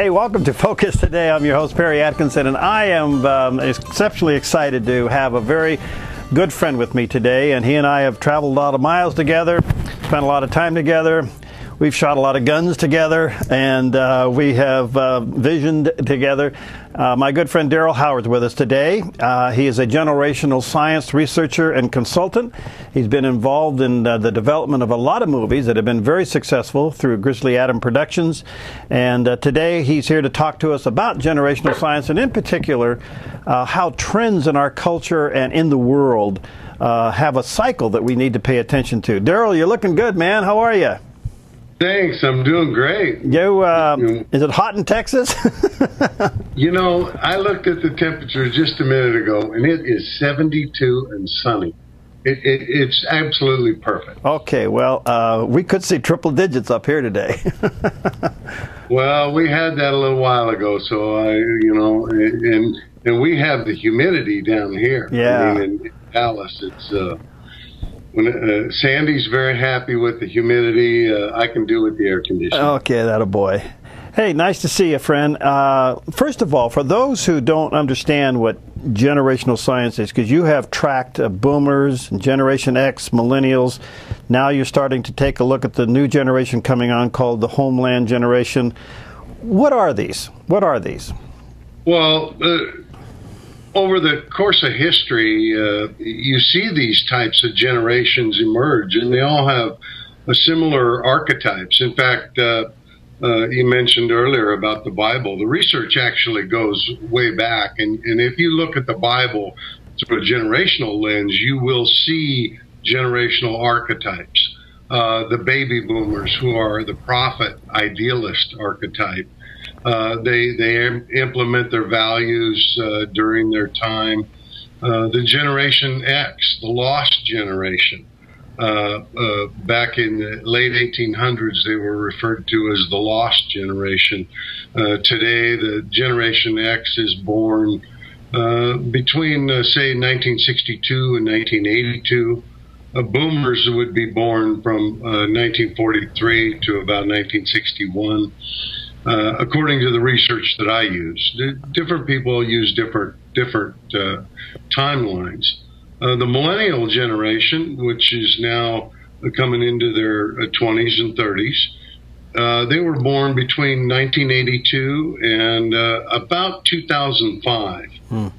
Hey, welcome to Focus Today. I'm your host, Perry Atkinson, and I am exceptionally excited to have a very good friend with me today. And he and I have traveled a lot of miles together, spent a lot of time together. We've shot a lot of guns together, and we have visioned together. My good friend Darryl Howard is with us today. He is a generational science researcher and consultant. He's been involved in the development of a lot of movies that have been very successful through Grizzly Adam Productions. And today he's here to talk to us about generational science, and in particular, how trends in our culture and in the world have a cycle that we need to pay attention to. Darryl, you're looking good, man. How are you? Thanks, I'm doing great. Is it hot in Texas? You know, I looked at the temperature just a minute ago, and it is 72 and sunny. It's absolutely perfect. Okay, well, we could see triple digits up here today. Well, we had that a little while ago, so and we have the humidity down here. Yeah. I mean, in Dallas, it's Sandy's very happy with the humidity. I can do with the air conditioning. Okay, that a boy. Hey, nice to see you, friend. First of all, for those who don't understand what generational science is, because you have tracked boomers, Generation X, millennials. Now you're starting to take a look at the new generation coming on called the Homeland generation. What are these? What are these? Well, over the course of history, you see these types of generations emerge, and they all have similar archetypes. In fact, you mentioned earlier about the Bible. The research actually goes way back, and if you look at the Bible through a generational lens, you will see generational archetypes. The baby boomers, who are the prophet idealist archetype. They implement their values during their time. The Generation X, the lost generation, back in the late 1800s, they were referred to as the lost generation. Today, the Generation X is born between, say, 1962 and 1982. Boomers would be born from 1943 to about 1961. According to the research that I use, different people use different timelines. The millennial generation, which is now coming into their 20s and 30s, they were born between 1982 and about 2005,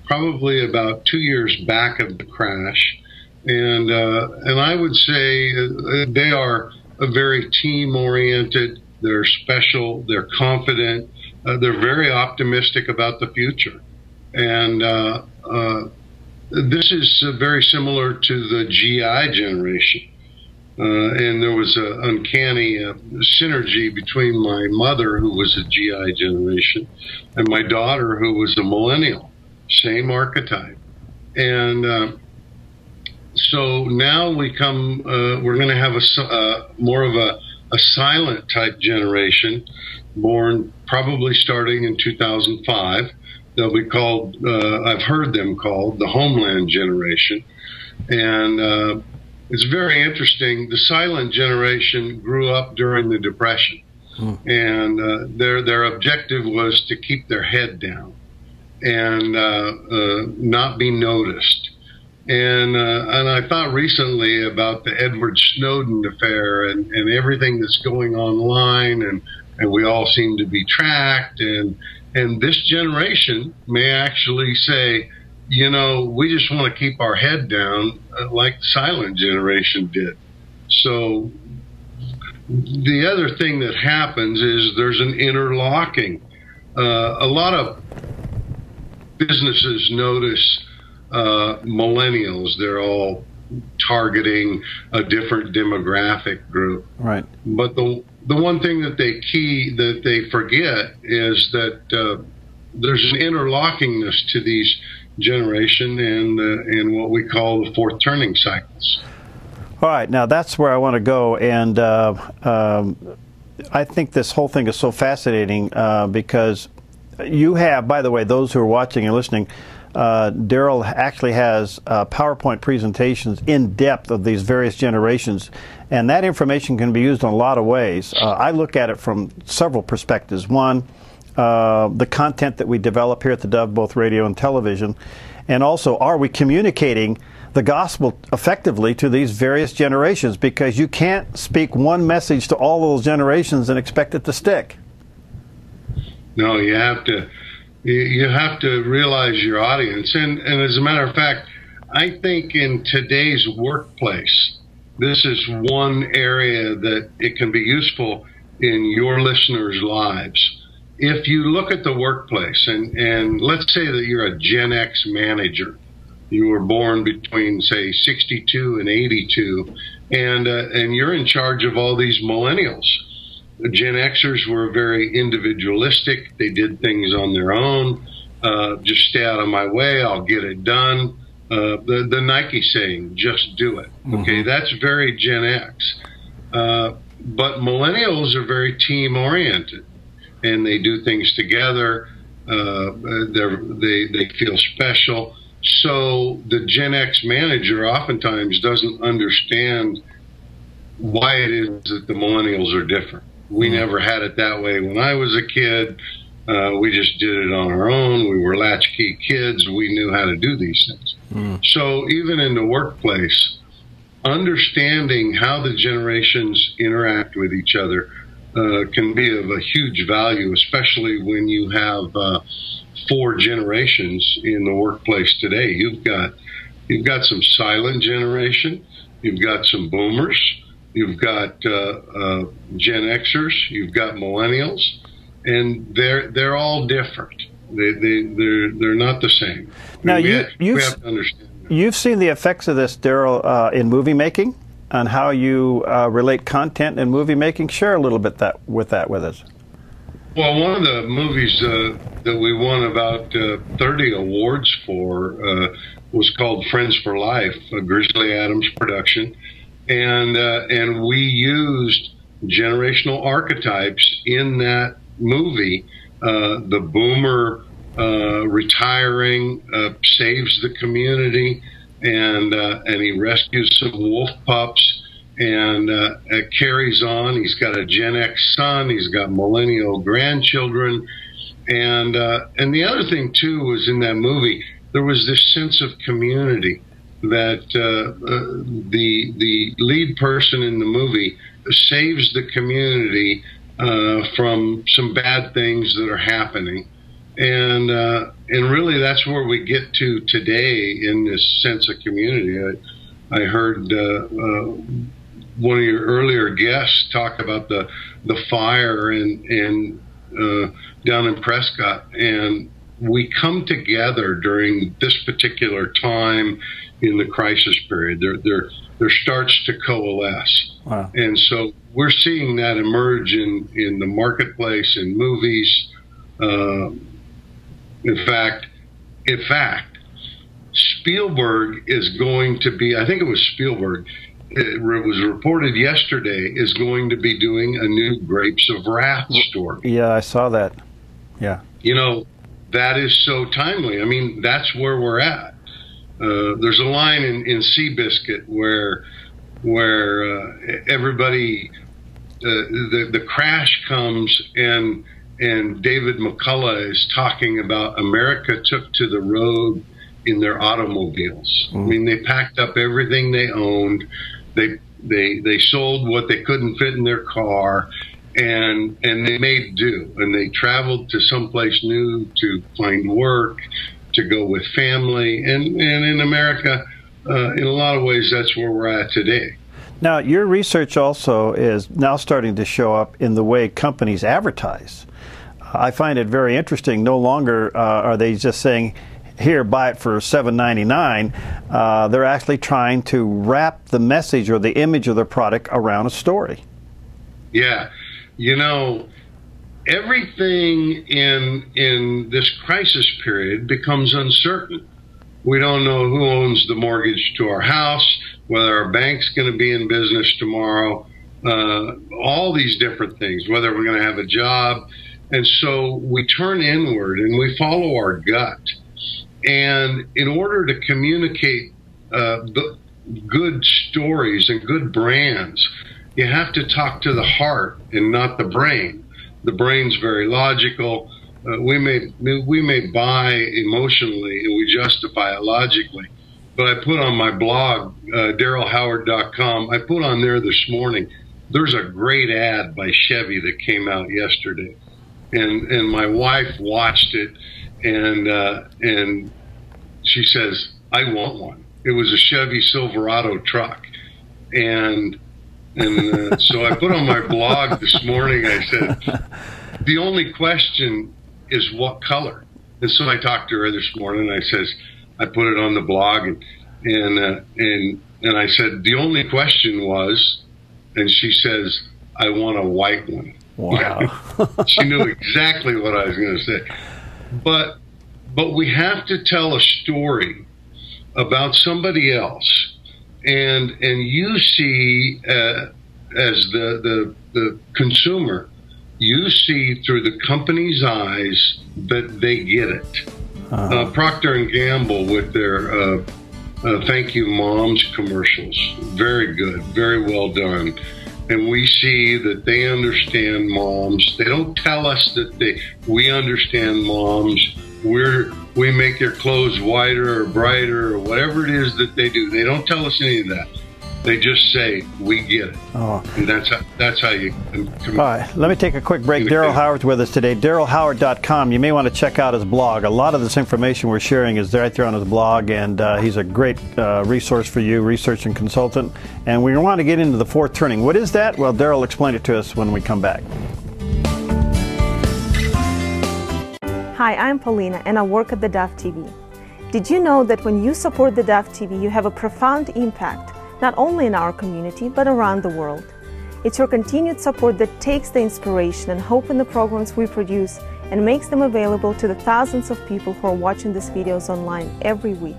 probably about 2 years back of the crash. And I would say they are a very team-oriented. They're special, they're confident, they're very optimistic about the future. And this is very similar to the GI generation. And there was an uncanny synergy between my mother, who was a GI generation, and my daughter, who was a millennial, same archetype. And so now we come, we're going to have more of a silent type generation, born probably starting in 2005. They'll be called, I've heard them called, the Homeland generation. And it's very interesting. The silent generation grew up during the Depression. And their objective was to keep their head down and not be noticed. And I thought recently about the Edward Snowden affair and everything that's going online, and we all seem to be tracked. And this generation may actually say, you know, we just want to keep our head down like the silent generation did. So the other thing that happens is there's an interlocking. A lot of businesses notice millennials. They're all targeting a different demographic group. Right. But the one thing that they forget is that there's an interlockingness to these generation and what we call the fourth turning cycles. All right, now that's where I want to go, and I think this whole thing is so fascinating because you have, by the way, those who are watching and listening, Darryl actually has PowerPoint presentations in depth of these various generations, and that information can be used in a lot of ways. I look at it from several perspectives. One, the content that we develop here at theDove, both radio and television? And also, are we communicating the gospel effectively to these various generations? Because you can't speak one message to all those generations and expect it to stick. No, you have to realize your audience. And as a matter of fact, I think in today's workplace, this is one area that it can be useful in your listeners' lives. If you look at the workplace, and let's say that you're a Gen X manager, you were born between, say, 62 and 82, and you're in charge of all these millennials. The Gen Xers were very individualistic. They did things on their own. Just stay out of my way, I'll get it done. The Nike saying, just do it. Okay, that's very Gen X. But millennials are very team-oriented, and they do things together. They feel special. So the Gen X manager oftentimes doesn't understand why it is that the millennials are different. We never had it that way when I was a kid. We just did it on our own. We were latchkey kids. We knew how to do these things. So even in the workplace, understanding how the generations interact with each other can be of a huge value, especially when you have 4 generations in the workplace today. You've got some silent generation, you've got some boomers, you've got Gen Xers, you've got millennials, and they're all different. They're not the same. Now we have to understand that. You've seen the effects of this, Darryl, in movie making, on how you relate content and movie making. Share a little bit with us. Well, one of the movies that we won about 30 awards for was called Friends for Life, a Grizzly Adams production, and we used generational archetypes in that movie. The boomer retiring saves the community, and he rescues some wolf pups. And it carries on. He's got a Gen X son. He's got millennial grandchildren. And the other thing, too, was in that movie, there was this sense of community that the lead person in the movie saves the community from some bad things that are happening. And really, that's where we get to today in this sense of community. I heard one of your earlier guests talk about the fire in down in Prescott, and we come together during this particular time in the crisis period. There starts to coalesce. Wow. And so we're seeing that emerge in the marketplace, in movies. In fact, Spielberg is going to be, I think it was Spielberg, it was reported yesterday, is going to be doing a new Grapes of Wrath story. Yeah, I saw that. Yeah. You know, that is so timely. I mean, that's where we're at. There's a line in Seabiscuit where everybody, the crash comes and David McCullough is talking about America took to the road in their automobiles. I mean, they packed up everything they owned. They sold what they couldn't fit in their car, and they made do. And they traveled to someplace new to find work, to go with family. And in America, in a lot of ways, that's where we're at today. Now, your research also is now starting to show up in the way companies advertise. I find it very interesting. No longer are they just saying, here, buy it for $7.99. They're actually trying to wrap the message or the image of their product around a story. Yeah. You know, everything in this crisis period becomes uncertain. We don't know who owns the mortgage to our house, whether our bank's going to be in business tomorrow, all these different things, whether we're going to have a job. And so we turn inward and we follow our gut. And in order to communicate the good stories and good brands, you have to talk to the heart and not the brain. The brain's very logical. we may buy emotionally and we justify it logically. But I put on my blog, DarrylHoward.com, I put on there this morning, there's a great ad by Chevy that came out yesterday. And my wife watched it, and she says, I want one. It was a Chevy Silverado truck. And so I put on my blog this morning, I said, the only question is what color. And so I talked to her this morning, and I says, I put it on the blog, and I said, the only question was, and she says, I want a white one. Wow. She knew exactly what I was going to say. But we have to tell a story about somebody else, and you see, as the consumer, you see through the company's eyes that they get it. Procter and Gamble with their Thank You Moms commercials, very good, very well done. And we see that they understand moms. They don't tell us that we understand moms. We make their clothes whiter or brighter or whatever it is that they do. They don't tell us any of that. They just say, we get it. Oh. And that's how you All right, let me take a quick break. Darryl Howard's with us today. DarrylHoward.com. You may want to check out his blog. A lot of this information we're sharing is right there on his blog, and he's a great resource for you, research and consultant. And we want to get into the fourth turning. What is that? Well, Darryl will explain it to us when we come back. Hi, I'm Paulina, and I work at theDove TV. Did you know that when you support theDove TV, you have a profound impact, not only in our community, but around the world? It's your continued support that takes the inspiration and hope in the programs we produce and makes them available to the thousands of people who are watching these videos online every week.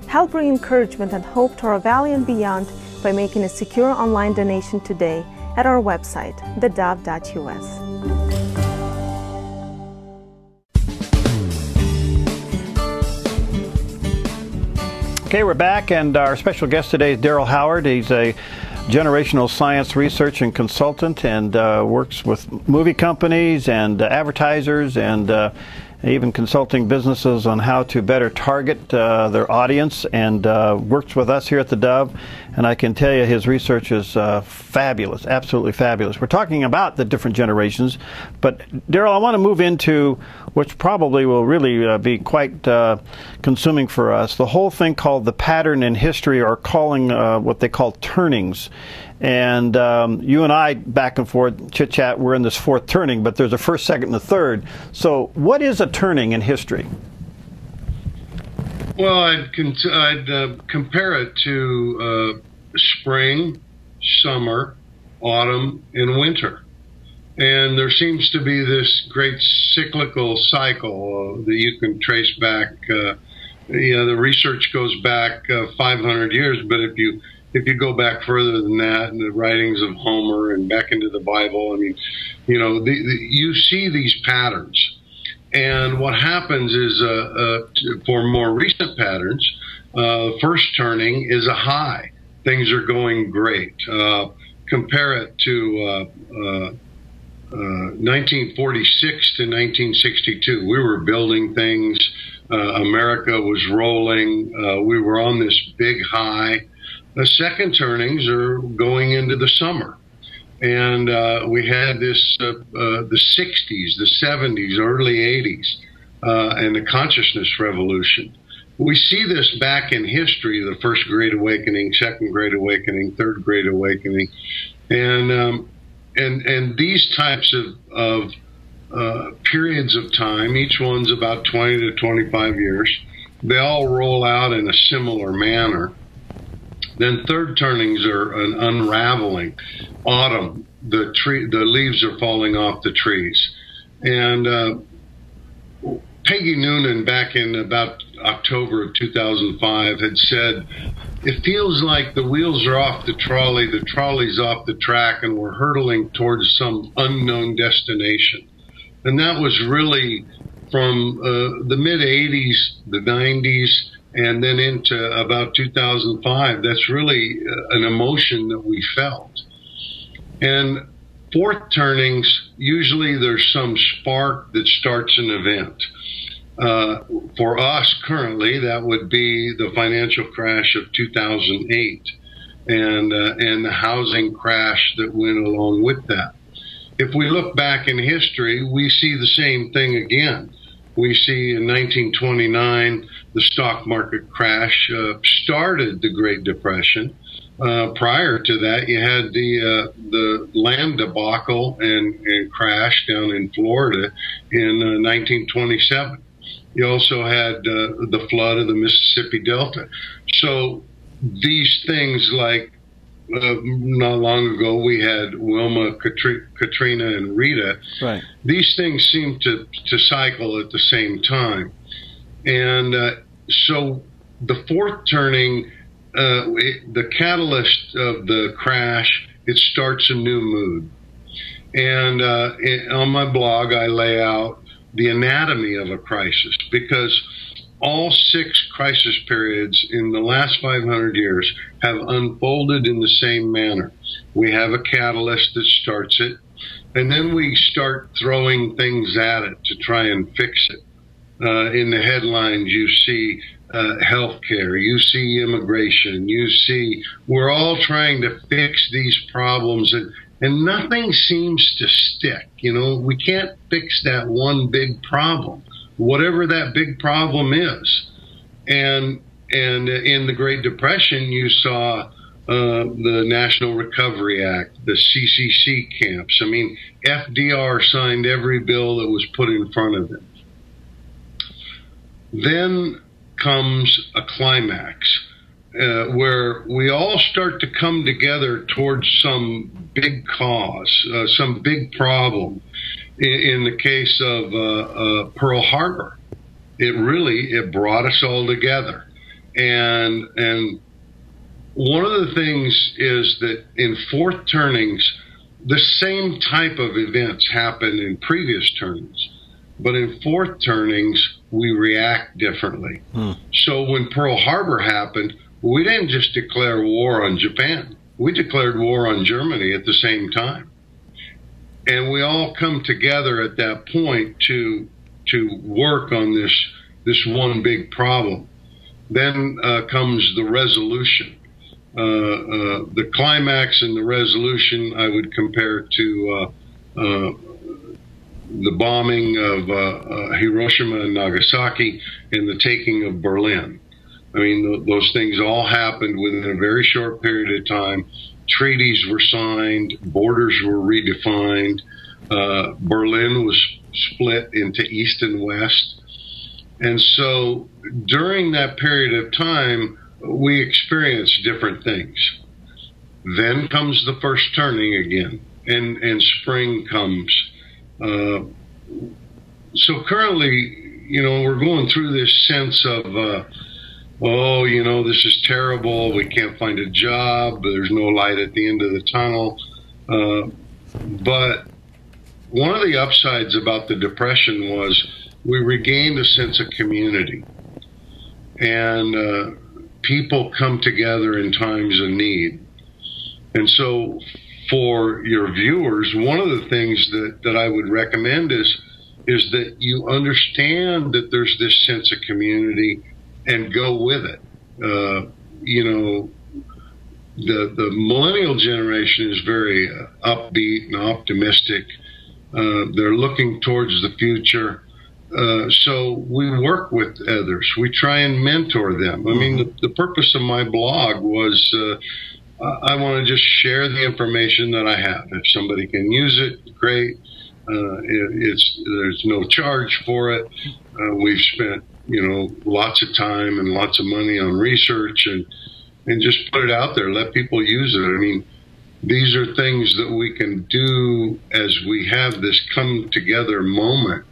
Help bring encouragement and hope to our valley and beyond by making a secure online donation today at our website, thedove.us. Okay, we're back, and our special guest today is Darryl Howard. He's a generational science research and consultant, and works with movie companies and advertisers, and even consulting businesses on how to better target their audience, and works with us here at theDove. And I can tell you his research is fabulous, absolutely fabulous. We're talking about the different generations, but Darryl, I want to move into which probably will really be quite consuming for us, the whole thing called the pattern in history, or calling what they call turnings. And you and I, back and forth, chit-chat, we're in this fourth turning, but there's a first, second, and a third. So what is a turning in history? Well, I'd compare it to spring, summer, autumn, and winter. And there seems to be this great cyclical cycle that you can trace back. The research goes back 500 years, but if you go back further than that, in the writings of Homer and back into the Bible, I mean, you see these patterns. And what happens is, for more recent patterns, first turning is a high. Things are going great. Compare it to 1946 to 1962. We were building things. America was rolling. We were on this big high. The second turnings are going into the summer. And we had this, the 60s, the 70s, early 80s, and the consciousness revolution. We see this back in history, the first Great Awakening, second Great Awakening, third Great Awakening. And these types of periods of time, each one's about 20 to 25 years, they all roll out in a similar manner. Then third turnings are an unraveling. Autumn, the leaves are falling off the trees. And Peggy Noonan, back in about October of 2005, had said, it feels like the wheels are off the trolley's off the track, and we're hurtling towards some unknown destination. And that was really from the mid-'80s, the '90s, and then into about 2005. That's really an emotion that we felt. And Fourth turnings, usually there's some spark that starts an event. For us currently, that would be the financial crash of 2008 and the housing crash that went along with that. If we look back in history, we see the same thing again. We see in 1929, the stock market crash started the Great Depression. Prior to that, you had the land debacle and crash down in Florida in 1927. You also had the flood of the Mississippi Delta. So these things, like not long ago we had Wilma, Katrina, and Rita. Right. These things seem to cycle at the same time. And so the fourth turning, the catalyst of the crash, it starts a new mood. And on my blog, I lay out the anatomy of a crisis, because all 6 crisis periods in the last 500 years have unfolded in the same manner. We have a catalyst that starts it, and then we start throwing things at it to try and fix it. In the headlines, you see healthcare, you see immigration, you see we're all trying to fix these problems, and nothing seems to stick. You know, we can't fix that one big problem, whatever that big problem is. And in the Great Depression, you saw the National Recovery Act, the CCC camps. I mean, FDR signed every bill that was put in front of him. Then comes a climax where we all start to come together towards some big cause, some big problem. In the case of Pearl Harbor, it brought us all together. And one of the things is that in fourth turnings, the same type of events happen in previous turnings, but in fourth turnings, we react differently. So when Pearl Harbor happened, we didn't just declare war on Japan. We declared war on Germany at the same time. And we all come together at that point to work on this one big problem. Then comes the resolution. The climax and the resolution I would compare to the bombing of Hiroshima and Nagasaki and the taking of Berlin. I mean, those things all happened within a very short period of time. Treaties were signed, borders were redefined, Berlin was split into East and West. And so during that period of time, we experienced different things. Then comes the first turning again, and spring comes. So currently, you know, we're going through this sense of, oh, you know, this is terrible. We can't find a job. There's no light at the end of the tunnel. But one of the upsides about the Depression was we regained a sense of community. And people come together in times of need. And so for your viewers, one of the things that I would recommend is that you understand that there's this sense of community and go with it. You know, the millennial generation is very upbeat and optimistic. They're looking towards the future. So we work with others. We try and mentor them. I mean, the purpose of my blog was I want to just share the information that I have. If somebody can use it, great. There's no charge for it. We've spent, you know, lots of time and lots of money on research and just put it out there. Let people use it. I mean, these are things that we can do as we have this come together moment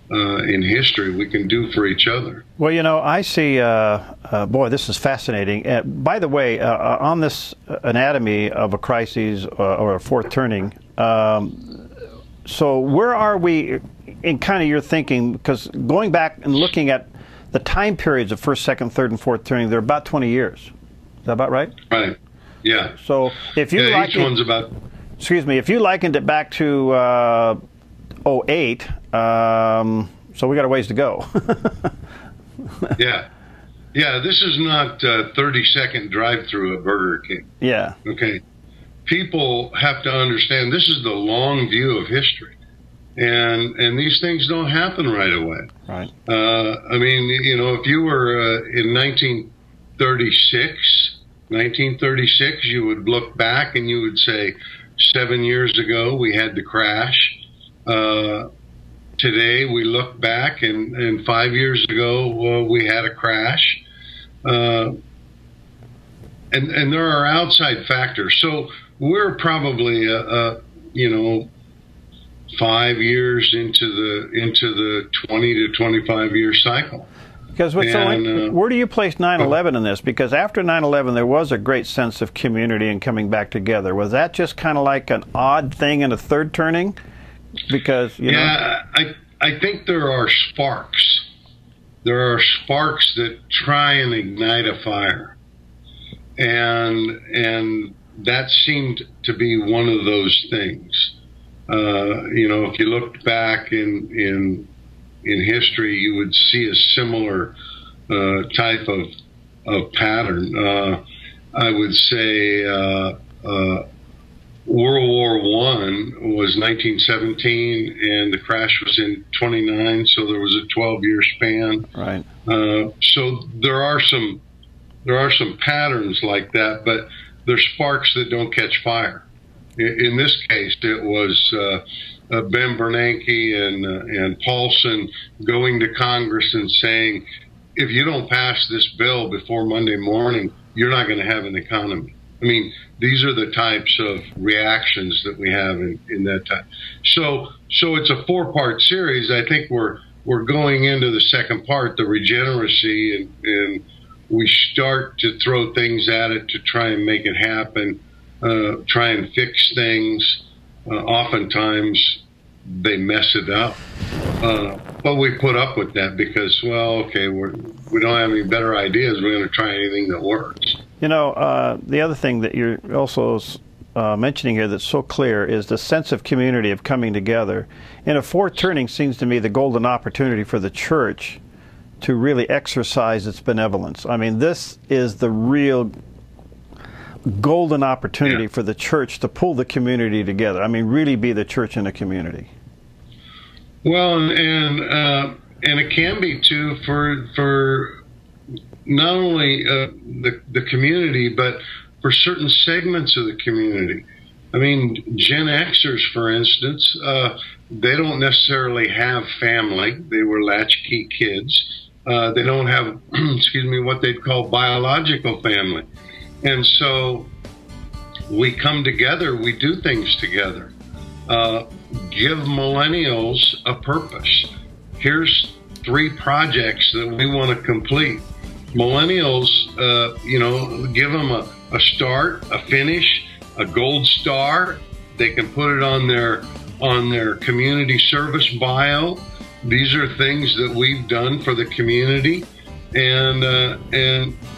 in history. We can do for each other. Well, you know, I see, boy, this is fascinating. By the way, on this anatomy of a crisis or a fourth turning, so where are we in kind of your thinking? Because going back and looking at the time periods of first, second, third, and fourth turning, they're about 20 years. Is that about right? Right. Yeah. So if you like, each one's about excuse me, if you likened it back to 08, so we got a ways to go. Yeah. Yeah, this is not a 30-second drive-through at Burger King. Yeah. Okay. People have to understand this is the long view of history. And these things don't happen right away. Right. I mean, you know, if you were in 1936, you would look back and you would say, 7 years ago we had the crash. Today we look back and 5 years ago we had a crash. And there are outside factors. So we're probably, you know, 5 years into the 20 to 25 year cycle. Because where do you place 9/11 in this? Because after 9/11, there was a great sense of community and coming back together. Was that just kind of like an odd thing in a third turning? Because you know, I think there are sparks. There are sparks that try and ignite a fire, and that seemed to be one of those things. You know, if you looked back in history, you would see a similar type of pattern. I would say World War I was 1917, and the crash was in 29, so there was a 12-year span. Right. So there are some patterns like that, but there's sparks that don't catch fire. In this case, it was Ben Bernanke and Paulson going to Congress and saying, if you don't pass this bill before Monday morning, you're not going to have an economy. I mean, these are the types of reactions that we have in that time. So it's a 4-part series. I think we're going into the second part, the regeneracy, and we start to throw things at it to try and make it happen. Try and fix things. Oftentimes they mess it up, but we put up with that because, well, okay, we don't have any better ideas. We're going to try anything that works. You know, the other thing that you're also mentioning here that's so clear is the sense of community, of coming together. And a fourth turning seems to me the golden opportunity for the church to really exercise its benevolence. I mean, this is the real golden opportunity for the church to pull the community together. I mean, really be the church in a community. Well, and it can be too for not only the community, but for certain segments of the community. I mean, Gen Xers, for instance, they don't necessarily have family. They were latchkey kids. They don't have, excuse me, what they'd call biological family. And so we come together, we do things together. Give millennials a purpose. Here's 3 projects that we want to complete. Millennials, you know, give them a start, a finish, a gold star. They can put it on their community service bio. These are things that we've done for the community, and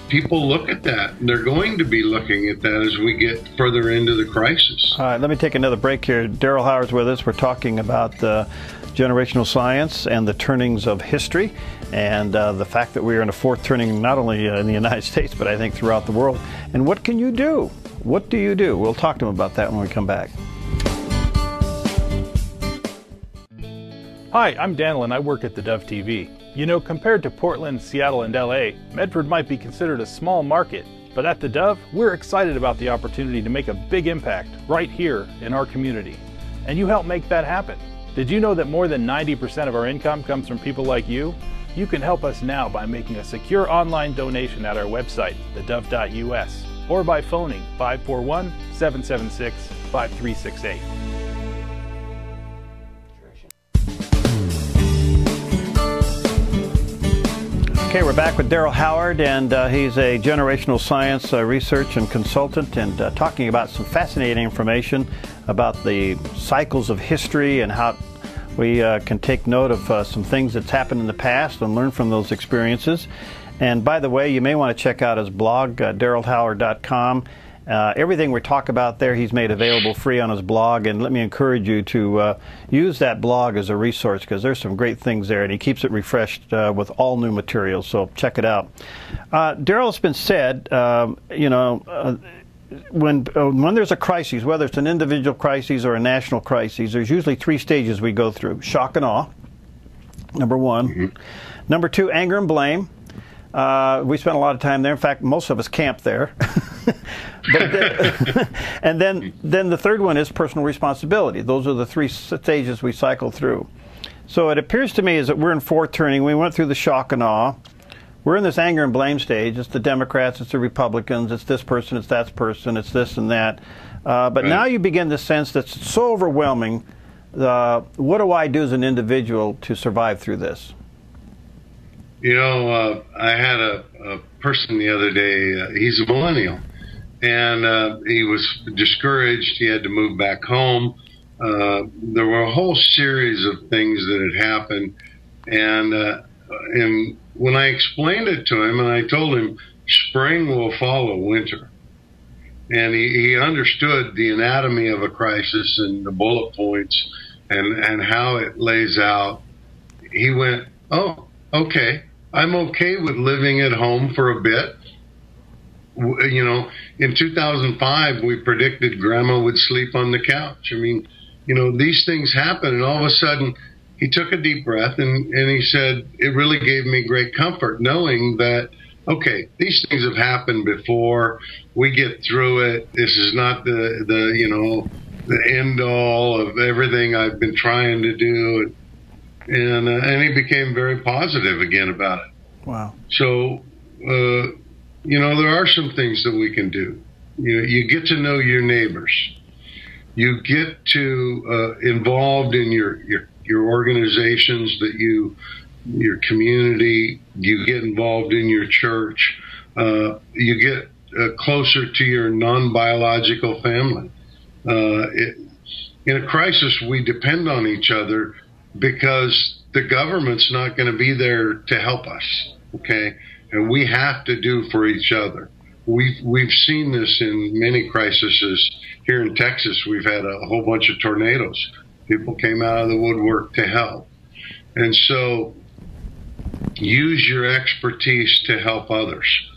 people look at that, and they're going to be looking at that as we get further into the crisis. All right, let me take another break here. Darryl Howard's with us. We're talking about generational science and the turnings of history, and the fact that we're in a fourth turning not only in the United States, but I think throughout the world. And what can you do? What do you do? We'll talk to him about that when we come back. Hi, I'm Daniel and I work at theDove TV. You know, compared to Portland, Seattle, and LA, Medford might be considered a small market, but at theDove, we're excited about the opportunity to make a big impact right here in our community. And you help make that happen. Did you know that more than 90% of our income comes from people like you? You can help us now by making a secure online donation at our website, thedove.us, or by phoning 541-776-5368. Okay, we're back with Darryl Howard, and he's a generational science research and consultant, and talking about some fascinating information about the cycles of history and how we can take note of some things that's happened in the past and learn from those experiences. And by the way, you may want to check out his blog, darrylhoward.com. Everything we talk about there, he's made available free on his blog, and let me encourage you to use that blog as a resource, because there's some great things there, and he keeps it refreshed with all new materials, so check it out. Darryl, it's been said, when there's a crisis, whether it's an individual crisis or a national crisis, there's usually 3 stages we go through. Shock and awe, number 1. Mm-hmm. Number 2, anger and blame. We spent a lot of time there. In fact, most of us camp there. And then the third one is personal responsibility. Those are the 3 stages we cycle through. So it appears to me as that we're in 4th turning. We went through the shock and awe. We're in this anger and blame stage. It's the Democrats, it's the Republicans, it's this person, it's that person, it's this and that. But right. Now you begin to sense that's so overwhelming. What do I do as an individual to survive through this? I had a person the other day, he's a millennial, and he was discouraged. He had to move back home. There were a whole series of things that had happened, and when I explained it to him, and I told him spring will follow winter, and he understood the anatomy of a crisis and the bullet points and how it lays out, he went, oh, okay. I'm okay with living at home for a bit. In 2005, we predicted Grandma would sleep on the couch. I mean, these things happen, and all of a sudden, he took a deep breath, and he said, it really gave me great comfort knowing that, okay, these things have happened before. We get through it. This is not the end all of everything I've been trying to do. And he became very positive again about it. Wow. So, there are some things that we can do. You get to know your neighbors. You get to involved in your organizations your community. You get involved in your church. You get closer to your non-biological family. In a crisis, we depend on each other, because the government's not going to be there to help us, okay? And we have to do for each other. We've seen this in many crises. Here in Texas, we've had a whole bunch of tornadoes. People came out of the woodwork to help. And so use your expertise to help others.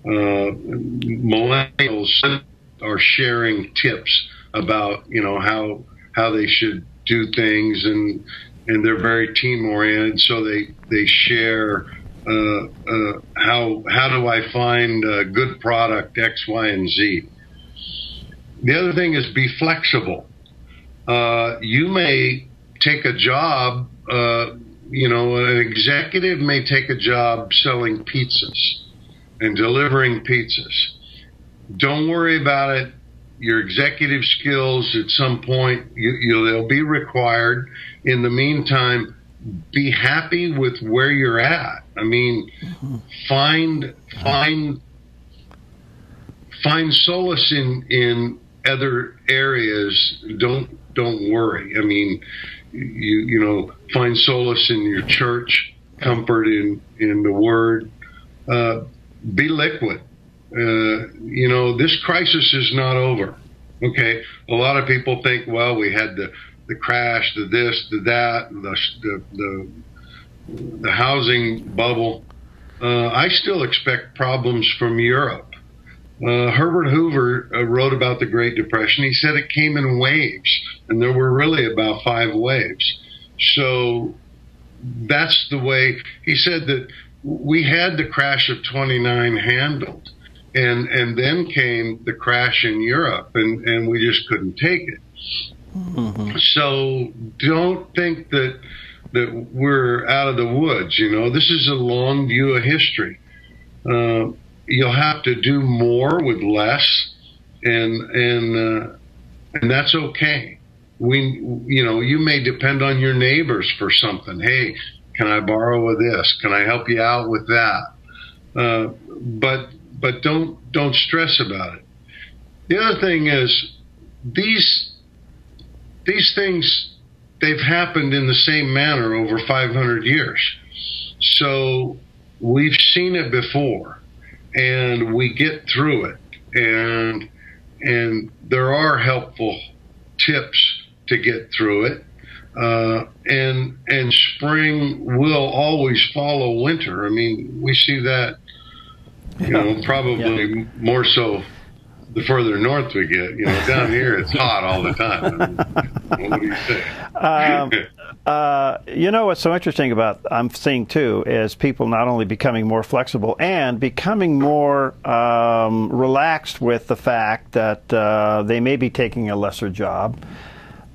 Millennials are sharing tips about, how they should do things, and they're very team oriented, so they share how do I find a good product X, Y, and Z. The other thing is be flexible. You may take a job, an executive may take a job selling pizzas and delivering pizzas. Don't worry about it. Your executive skills at some point, they'll be required. In the meantime, be happy with where you're at. I mean, find solace in other areas. Don't worry. I mean, find solace in your church, comfort in the Word. Be liquid. This crisis is not over. Okay, a lot of people think, well, we had the crash, the this, the that, the housing bubble. I still expect problems from Europe. Herbert Hoover wrote about the Great Depression. He said it came in waves, and there were really about 5 waves. So that's the way. He said that we had the crash of '29 handled. And then came the crash in Europe, and we just couldn't take it. Mm-hmm. So don't think that we're out of the woods. This is a long view of history. You'll have to do more with less, and that's okay. You may depend on your neighbors for something. Hey, can I borrow this? Can I help you out with that? But don't stress about it. The other thing is these things, they've happened in the same manner over 500 years. So we've seen it before, and we get through it. And and there are helpful tips to get through it. And spring will always follow winter. I mean, we see that, probably more so the further north we get. Down here it's hot all the time. What do you say? What's so interesting about I'm seeing too is people not only becoming more flexible and becoming more relaxed with the fact that they may be taking a lesser job.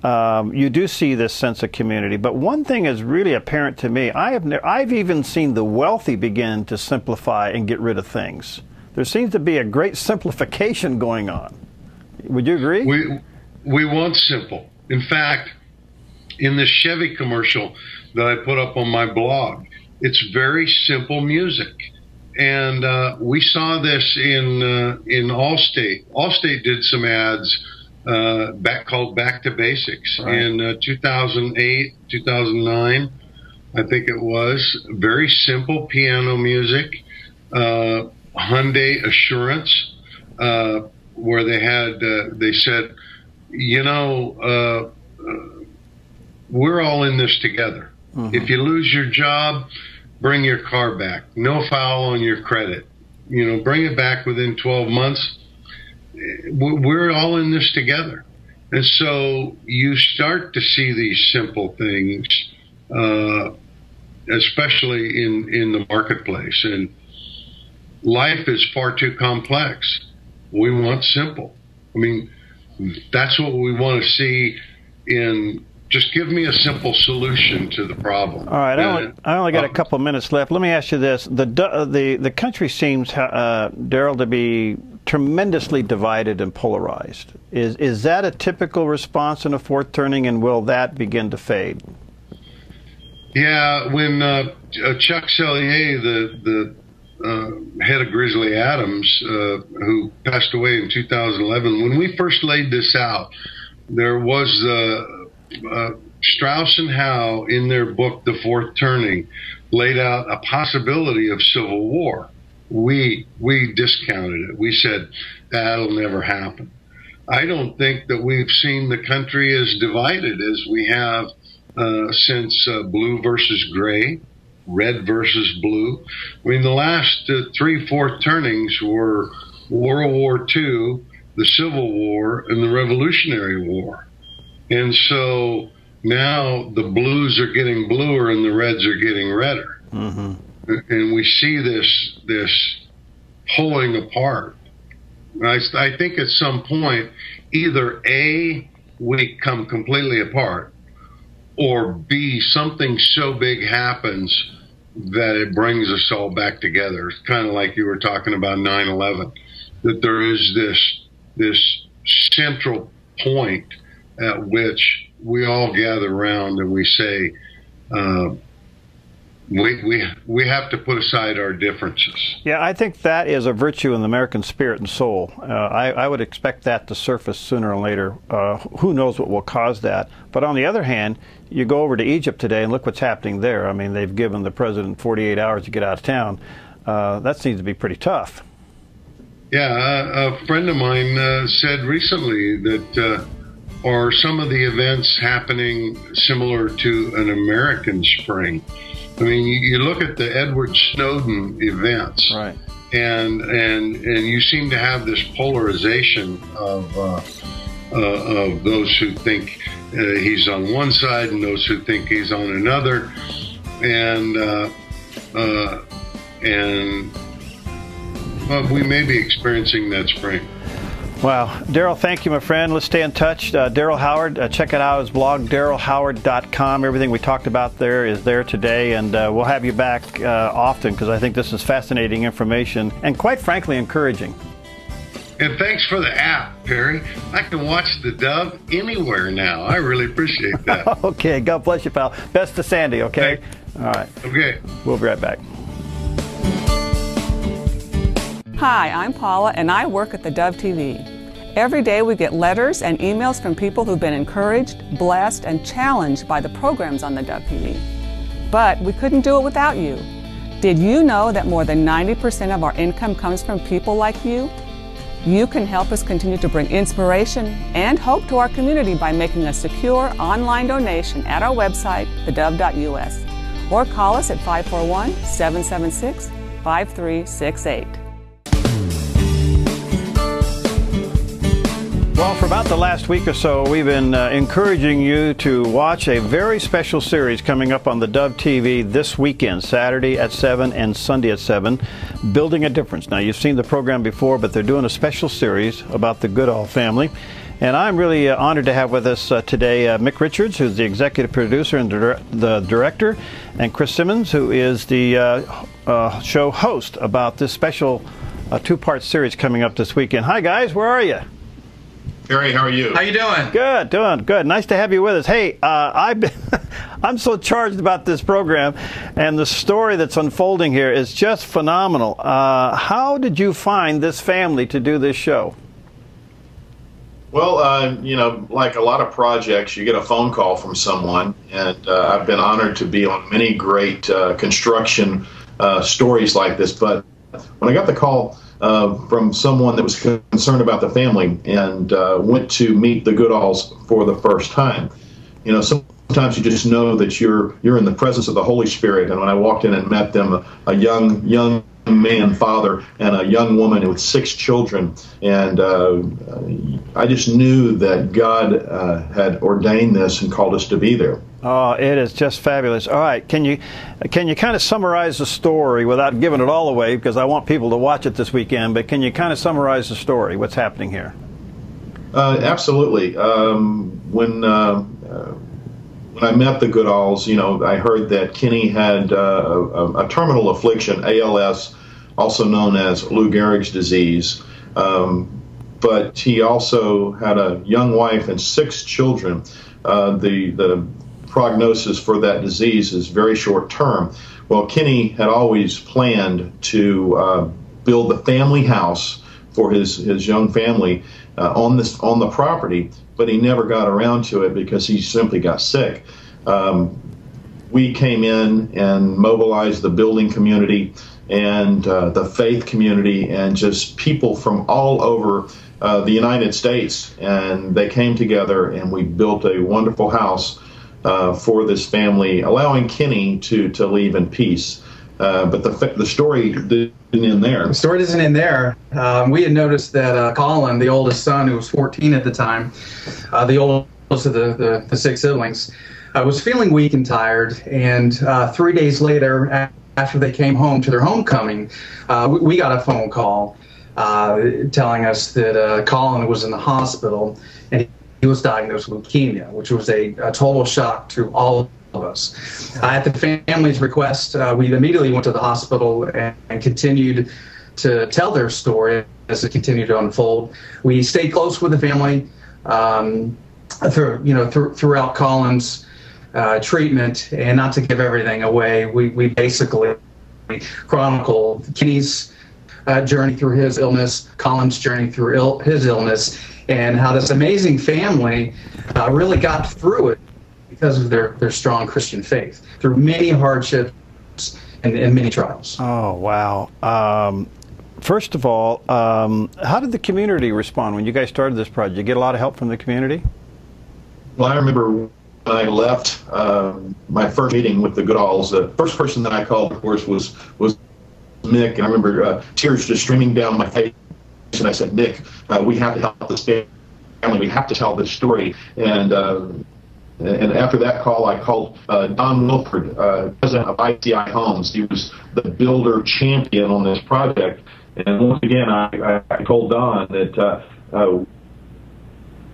You do see this sense of community, but one thing is really apparent to me. I've even seen the wealthy begin to simplify and get rid of things. There seems to be a great simplification going on. Would you agree? We want simple. In fact, in the Chevy commercial that I put up on my blog, it's very simple music. And we saw this in Allstate. Allstate did some ads called Back to Basics in 2008, 2009, I think it was. Very simple piano music. Hyundai Assurance, where they said, we're all in this together. Mm-hmm. If you lose your job, bring your car back. No foul on your credit. Bring it back within 12 months. We're all in this together. And so you start to see these simple things, especially in the marketplace. And life is far too complex. We want simple. I mean, that's what we want to see in just give me a simple solution to the problem. All right, I only got a couple of minutes left. Let me ask you this. The country seems, Darryl, to be tremendously divided and polarized. Is that a typical response in a fourth turning, and will that begin to fade? Yeah, when Chuck Sellier, the head of Grizzly Adams, who passed away in 2011, when we first laid this out, there was Strauss and Howe in their book, The Fourth Turning, laid out a possibility of civil war. We discounted it. We said, that'll never happen. I don't think that we've seen the country as divided as we have since blue versus gray, red versus blue. I mean, the last 3 fourth turnings were World War II, the Civil War, and the Revolutionary War. And so now the blues are getting bluer and the reds are getting redder. Mm-hmm. And we see this pulling apart. I think at some point, either A, we come completely apart, or B, something so big happens that it brings us all back together. It's kind of like you were talking about 9/11, that there is this central point at which we all gather around and we say, we have to put aside our differences. Yeah, I think that is a virtue in the American spirit and soul. I would expect that to surface sooner or later. Who knows what will cause that? But on the other hand, you go over to Egypt today and look what's happening there. I mean, they've given the president 48 hours to get out of town. That seems to be pretty tough. Yeah, a friend of mine said recently that are some of the events happening similar to an American spring? I mean, you look at the Edward Snowden events, right, and you seem to have this polarization of those who think he's on one side and those who think he's on another, and we may be experiencing that spring. Wow. Darryl, thank you, my friend. Let's stay in touch. Darryl Howard, check it out, his blog, darrylhoward.com. Everything we talked about there is there today, and we'll have you back often because I think this is fascinating information and, quite frankly, encouraging. And thanks for the app, Perry. I can watch the Dove anywhere now. I really appreciate that. Okay. God bless you, pal. Best to Sandy, okay? All right. Okay. We'll be right back. Hi, I'm Paula, and I work at theDove TV. Every day we get letters and emails from people who've been encouraged, blessed, and challenged by the programs on theDove TV. But we couldn't do it without you. Did you know that more than 90% of our income comes from people like you? You can help us continue to bring inspiration and hope to our community by making a secure online donation at our website, theDove.us, or call us at 541-776-5368. Well, for about the last week or so, we've been encouraging you to watch a very special series coming up on the Dove TV this weekend, Saturday at 7 and Sunday at 7, Building a Difference. Now, you've seen the program before, but they're doing a special series about the Goodall family. And I'm really honored to have with us today Mick Richards, who's the executive producer and the director, and Chris Simmons, who is the show host about this special two-part series coming up this weekend. Hi, guys. Where are you? Harry, how are you? How you doing? Good, doing good. Nice to have you with us. Hey, I'm so charged about this program, and the story that's unfolding here is just phenomenal. How did you find this family to do this show? Well, you know, like a lot of projects, you get a phone call from someone, and I've been honored to be on many great construction stories like this. But when I got the call from someone that was concerned about the family and went to meet the Goodalls for the first time, you know, sometimes you just know that you're in the presence of the Holy Spirit. And when I walked in and met them, a young man, father, and a young woman with 6 children, and I just knew that God had ordained this and called us to be there. Oh, it is just fabulous. All right, can you kind of summarize the story without giving it all away, because I want people to watch it this weekend, but can you kind of summarize the story, what's happening here? Absolutely. When I met the Goodalls, you know, I heard that Kenny had a terminal affliction, ALS, also known as Lou Gehrig's disease, but he also had a young wife and 6 children. The prognosis for that disease is very short term. Well, Kenny had always planned to build the family house for his young family on the property, but he never got around to it because he simply got sick. We came in and mobilized the building community and the faith community and just people from all over the United States, and they came together and we built a wonderful house for this family, allowing Kenny to leave in peace. But the story didn't end there. The story doesn't end there. We had noticed that Colin, the oldest son, who was 14 at the time, the oldest of the 6 siblings, was feeling weak and tired. And 3 days later, after they came home to their homecoming, we got a phone call telling us that Colin was in the hospital and he was diagnosed with leukemia, which was a total shock to all of us. At the family's request, we immediately went to the hospital and continued to tell their story as it continued to unfold. We stayed close with the family throughout Colin's treatment, and not to give everything away, we basically chronicle Kenny's journey through his illness, Colin's journey through his illness, and how this amazing family really got through it because of their strong Christian faith, through many hardships and many trials. Oh, wow. First of all, how did the community respond when you guys started this project? Did you get a lot of help from the community? Well, I remember when I left my first meeting with the Goodalls, the first person that I called, of course, was Mick, and I remember tears just streaming down my face, and I said, Mick, we have to help this family, we have to tell this story. And after that call, I called Don Wilford, president of ICI Homes. He was the builder champion on this project. And once again, I told Don that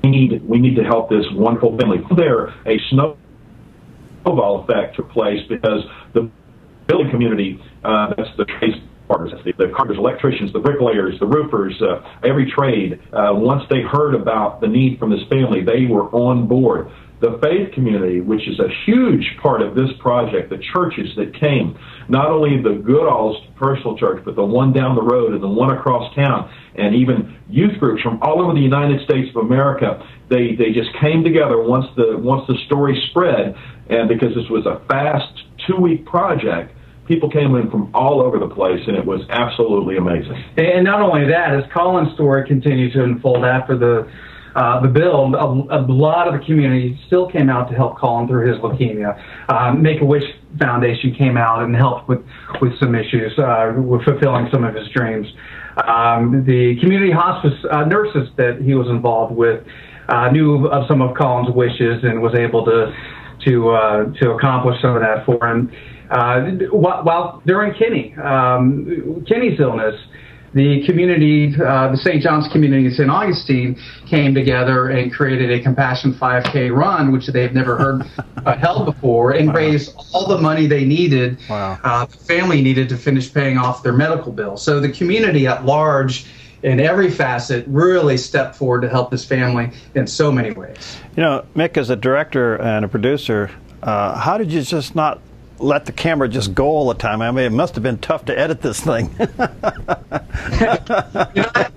we need to help this wonderful family. There, a snowball effect took place because the building community, that's the trades partners, the carpenters, electricians, the bricklayers, the roofers, every trade, once they heard about the need from this family, they were on board. The faith community, which is a huge part of this project, the churches that came, not only the Goodall's personal church, but the one down the road and the one across town, and even youth groups from all over the United States of America, they just came together once the story spread, and because this was a fast 2-week project, people came in from all over the place, and it was absolutely amazing. And not only that, as Colin's story continued to unfold after the bill, a lot of the community still came out to help Colin through his leukemia. Make-A-Wish Foundation came out and helped with some issues, with fulfilling some of his dreams. The community hospice nurses that he was involved with knew of some of Colin's wishes and was able to accomplish some of that for him. While during Kenny's illness, the community, the St. John's community in St. Augustine, came together and created a Compassion 5K run, which they've never heard held before, and raised all the money they needed, the family needed to finish paying off their medical bill. So the community at large, in every facet, really stepped forward to help this family in so many ways. You know, Mick, as a director and a producer, how did you just not let the camera just go all the time? I mean, it must have been tough to edit this thing. I'm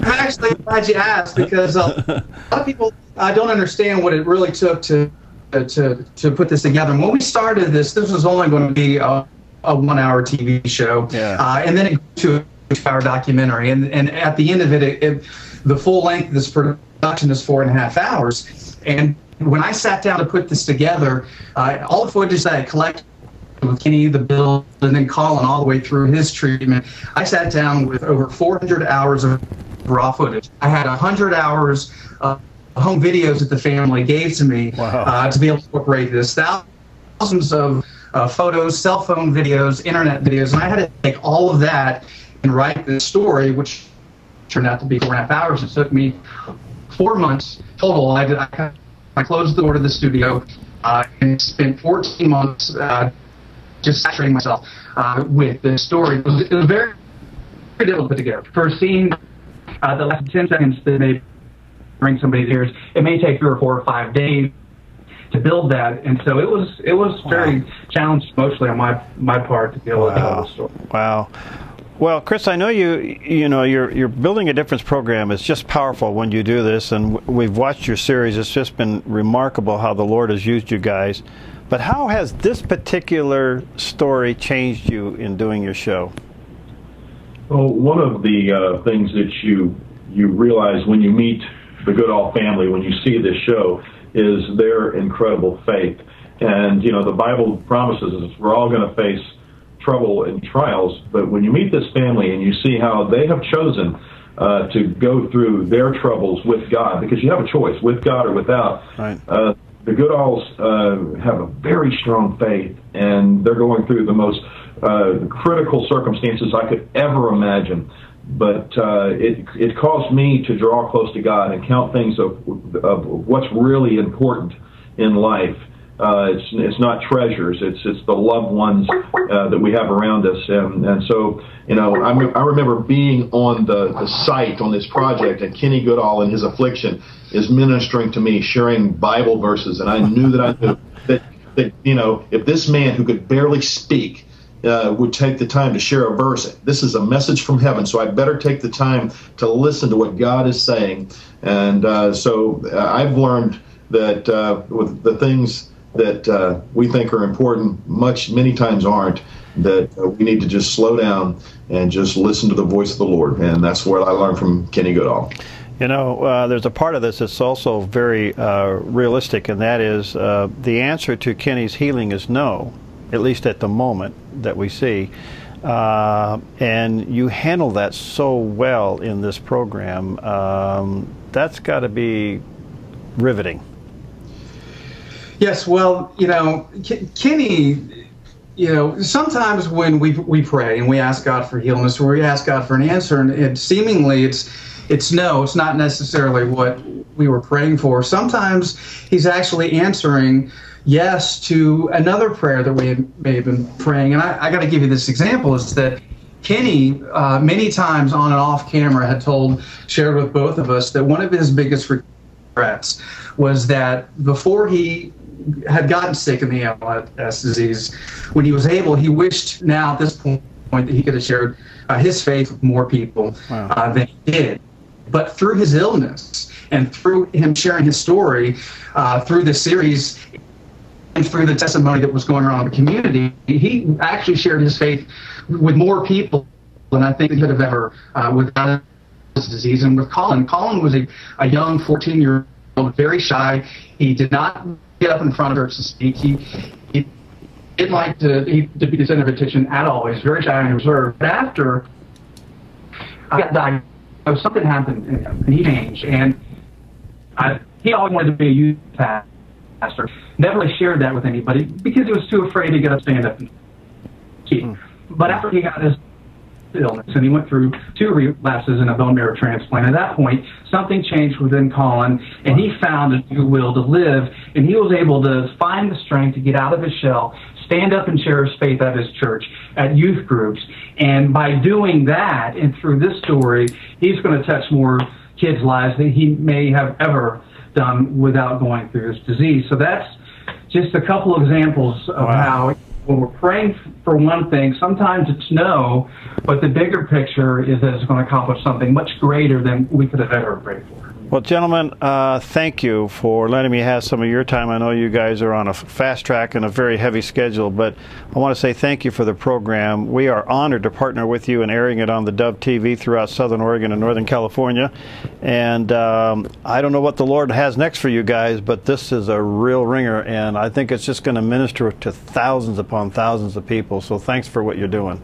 actually glad you asked, because a lot of people don't understand what it really took to put this together. And when we started this was only going to be a 1-hour TV show, and then it to a 2-hour documentary. And at the end of it, the full length of this production is 4.5 hours. And when I sat down to put this together, all the footage that I collected with Kenny, the bill, and then Colin all the way through his treatment, I sat down with over 400 hours of raw footage. I had 100 hours of home videos that the family gave to me to be able to incorporate this. Thousands of photos, cell phone videos, internet videos, and I had to take all of that and write this story, which turned out to be 4.5 hours. It took me 4 months total. I closed the door to the studio and spent 14 months just saturating myself with this story. It was very difficult to put together. For a scene the last 10 seconds that may bring somebody's ears, it may take 3 or 4 or 5 days to build that, and so it was very challenging emotionally on my part to be able to tell the story. Wow. Well, Chris, I know you're building a difference program. It's just powerful when you do this, and we've watched your series. It's just been remarkable how the Lord has used you guys. But how has this particular story changed you in doing your show? Well, one of the things that you realize when you meet the Goodall family, when you see this show, is their incredible faith. And, you know, the Bible promises us we're all going to face trouble and trials, but when you meet this family and you see how they have chosen to go through their troubles with God, because you have a choice, with God or without, right. The Goodalls have a very strong faith, and they're going through the most critical circumstances I could ever imagine. But it caused me to draw close to God and count things of what's really important in life. It's not treasures. It's the loved ones that we have around us. And so, you know, I remember being on the site on this project, and Kenny Goodall in his affliction is ministering to me, sharing Bible verses, and I knew that you know, if this man who could barely speak would take the time to share a verse, this is a message from heaven, so I better take the time to listen to what God is saying. And so I've learned that with the things that we think are important, many times aren't, that we need to just slow down and just listen to the voice of the Lord. And that's what I learned from Kenny Goodall. You know, there's a part of this that's also very realistic, and that is the answer to Kenny's healing is no, at least at the moment that we see. And you handle that so well in this program. That's got to be riveting. Yes, well, you know, Kenny, you know, sometimes when we pray and we ask God for healing, or we ask God for an answer, and seemingly it's no, it's not necessarily what we were praying for. Sometimes he's actually answering yes to another prayer that we may have been praying. And I got to give you this example, is that Kenny, many times on and off camera, had shared with both of us that one of his biggest regrets was that before he had gotten sick in the ALS disease, when he was able, he wished now at this point that he could have shared his faith with more people than he did. But through his illness and through him sharing his story through the series, through the testimony that was going around in the community, he actually shared his faith with more people than I think he could have ever without this disease. And with Colin was a young 14-year-old, very shy. He did not get up in front of church to speak. He didn't like to be the center of attention at all. He was very shy and reserved. But after I got diagnosed, something happened in him, and he changed. And he always wanted to be a youth pastor. Never really shared that with anybody because he was too afraid to get up, stand up, and speak. But after he got his illness, and he went through 2 relapses and a bone marrow transplant, at that point, something changed within Colin, and he found a new will to live, and he was able to find the strength to get out of his shell, stand up and share his faith at his church, at youth groups. And by doing that, and through this story, he's going to touch more kids' lives than he may have ever done without going through this disease. So that's just a couple of examples of how when we're praying for one thing, sometimes it's no, but the bigger picture is that it's going to accomplish something much greater than we could have ever prayed for. Well, gentlemen, thank you for letting me have some of your time. I know you guys are on a fast track and a very heavy schedule, but I want to say thank you for the program. We are honored to partner with you in airing it on the Dove TV throughout Southern Oregon and Northern California. And I don't know what the Lord has next for you guys, but this is a real ringer, and I think it's just going to minister to thousands upon thousands of people. So thanks for what you're doing.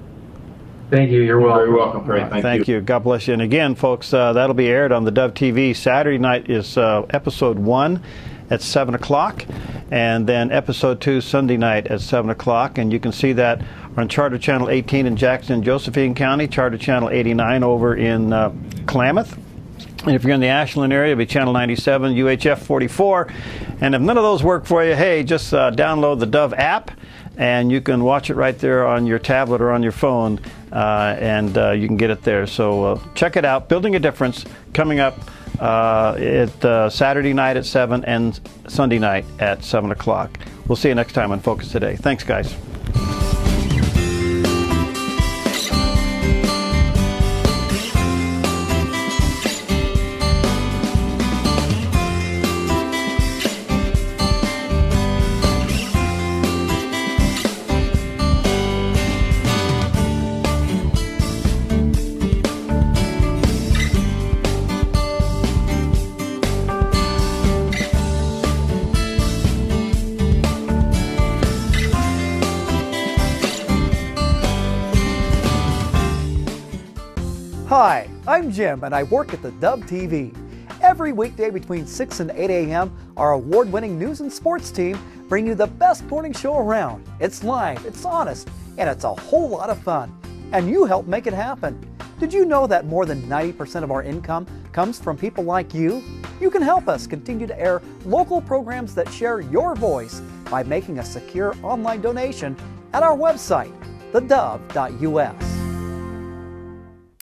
Thank you. You're welcome. Very welcome, Perry. Thank you. God bless you. And again, folks, that'll be aired on the Dove TV. Saturday night is episode 1 at 7 o'clock, and then episode 2 Sunday night at 7 o'clock. And you can see that on Charter Channel 18 in Jackson, Josephine County, Charter Channel 89 over in Klamath. And if you're in the Ashland area, it'll be Channel 97, UHF 44. And if none of those work for you, hey, just download the Dove app, and you can watch it right there on your tablet or on your phone, and you can get it there. So check it out. Building a Difference, coming up Saturday night at 7 and Sunday night at 7 o'clock. We'll see you next time on Focus Today. Thanks, guys. Hi, I'm Jim and I work at the Dove TV. Every weekday between 6 and 8 a.m., our award-winning news and sports team bring you the best morning show around. It's live, it's honest, and it's a whole lot of fun. And you help make it happen. Did you know that more than 90% of our income comes from people like you? You can help us continue to air local programs that share your voice by making a secure online donation at our website, thedove.us.